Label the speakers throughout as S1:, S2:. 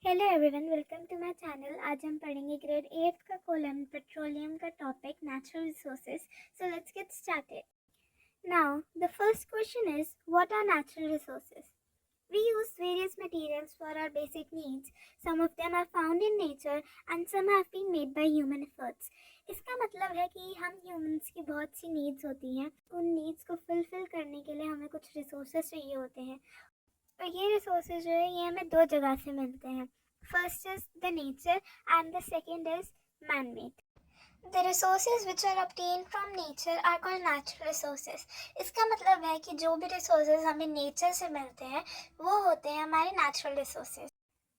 S1: Hello everyone, welcome to my channel. आज हम पढ़ेंगे ग्रेड 8 का कोलम पेट्रोलियम का topic natural resources. So let's get started. Now the first question is what are natural resources? We use various materials for our basic needs. Some of them are found in nature and some have been made by human efforts. इसका मतलब है कि हम humans की बहुत सी needs होती हैं। उन नीड्स को फुलफिल करने के लिए हमें कुछ रिसोर्सेज चाहिए होते हैं और ये रिसोर्सेज जो है ये हमें दो जगह से मिलते हैं। First is the nature and the second is man made. The resources which are obtained from nature are called natural resources. इसका मतलब है कि जो भी resources हमें nature से मिलते हैं वो होते हैं हमारे natural resources.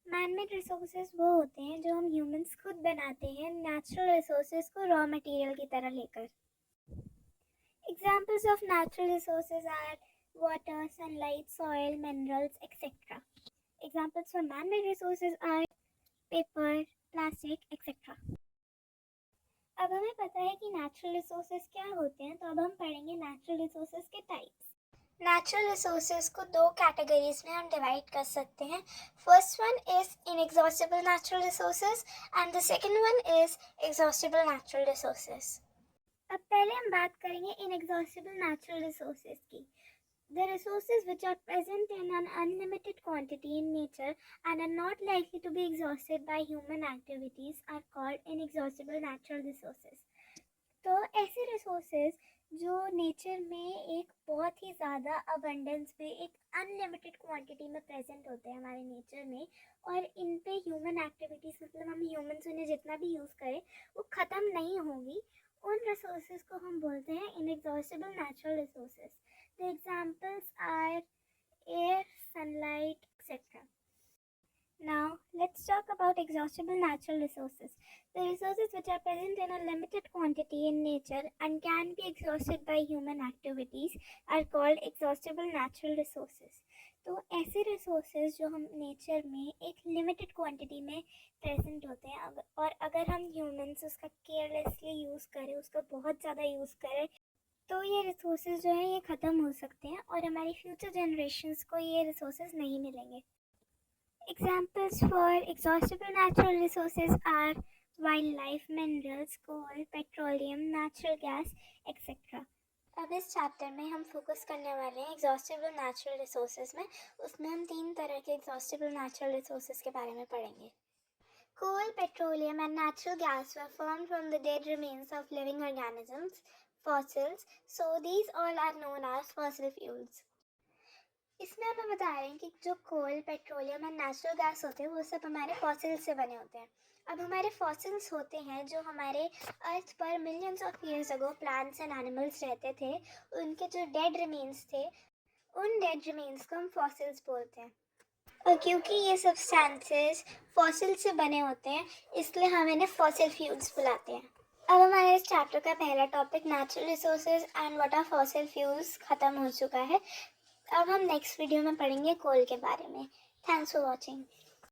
S1: Man-made resources वो होते हैं जो हम humans खुद बनाते हैं natural resources को raw material की तरह लेकर. Examples of natural resources are water, sunlight, soil, minerals, etc. Examples for man-made resources are paper, plastic, etc. अब हमें पता है कि नेचुरल रिसोर्सेज क्या होते हैं, तो अब हम पढ़ेंगे नेचुरल रिसोर्सेज के टाइप्स। नेचुरल रिसोर्सेज को दो कैटेगरीज में हम डिवाइड कर सकते हैं। First one is inexhaustible natural resources and the second one is exhaustible natural resources. अब पहले हम बात करेंगे इनएग्जॉस्टिबल नेचुरल रिसोर्सेज की। The resources which are present in an unlimited quantity in nature and are not likely to be exhausted by human activities are called inexhaustible natural resources. तो ऐसे resources जो nature में एक बहुत ही ज़्यादा abundance में एक अनलिमिटेड क्वांटिटी में प्रेजेंट होते हैं हमारे नेचर में, और इन पे ह्यूमन एक्टिविटीज़ मतलब हम ह्यूमंस उन्हें जितना भी यूज़ करें वो ख़त्म नहीं होंगी, उन रिसोर्सेज को हम बोलते हैं inexhaustible natural resources. The examples are air, sunlight, etc. Now, let's talk about exhaustible natural resources. The resources which are present in a limited quantity in nature and can be exhausted by human activities are called exhaustible natural resources. तो ऐसे resources जो हम nature में एक limited quantity में present होते हैं और अगर हम ह्यूमंस उसका केयरलेसली यूज़ करें, उसका बहुत ज़्यादा यूज़ करें, तो ये रिसोर्सेज जो हैं ये ख़त्म हो सकते हैं और हमारी फ्यूचर जनरेशन्स को ये रिसोर्सेज नहीं मिलेंगे. Examples for exhaustible natural resources are wildlife, minerals, coal, petroleum, natural gas, etcetera. अब इस चैप्टर में हम फोकस करने वाले हैं एग्जॉस्टिबल नेचुरल रिसोर्सेज में. उसमें हम 3 तरह के एग्जॉस्टिबल नेचुरल रिसोर्सेज के बारे में पढ़ेंगे. Coal, petroleum and natural gas were formed from the dead remains of living organisms, fossils, so these all are known as fossil fuels. इसमें हमें बता रहे हैं कि जो कोल, पेट्रोलियम एंड नेचुरल गैस होते हैं वो सब हमारे फॉसिल्स से बने होते हैं. अब हमारे फॉसिल्स होते हैं जो हमारे अर्थ पर millions of years ago plants and animals रहते थे, उनके जो डेड रिमेन्स थे उन डेड रिमेन्स को हम फॉसिल्स बोलते हैं. और क्योंकि ये सब्सटेंसेस फॉसिल से बने होते हैं इसलिए हम इन्हें फॉसिल फ्यूल्स बुलाते हैं. अब हमारे इस चैप्टर का पहला topic natural resources and what are fossil fuels ख़त्म हो चुका है. अब हम नेक्स्ट वीडियो में पढ़ेंगे कोल के बारे में. Thanks for watching.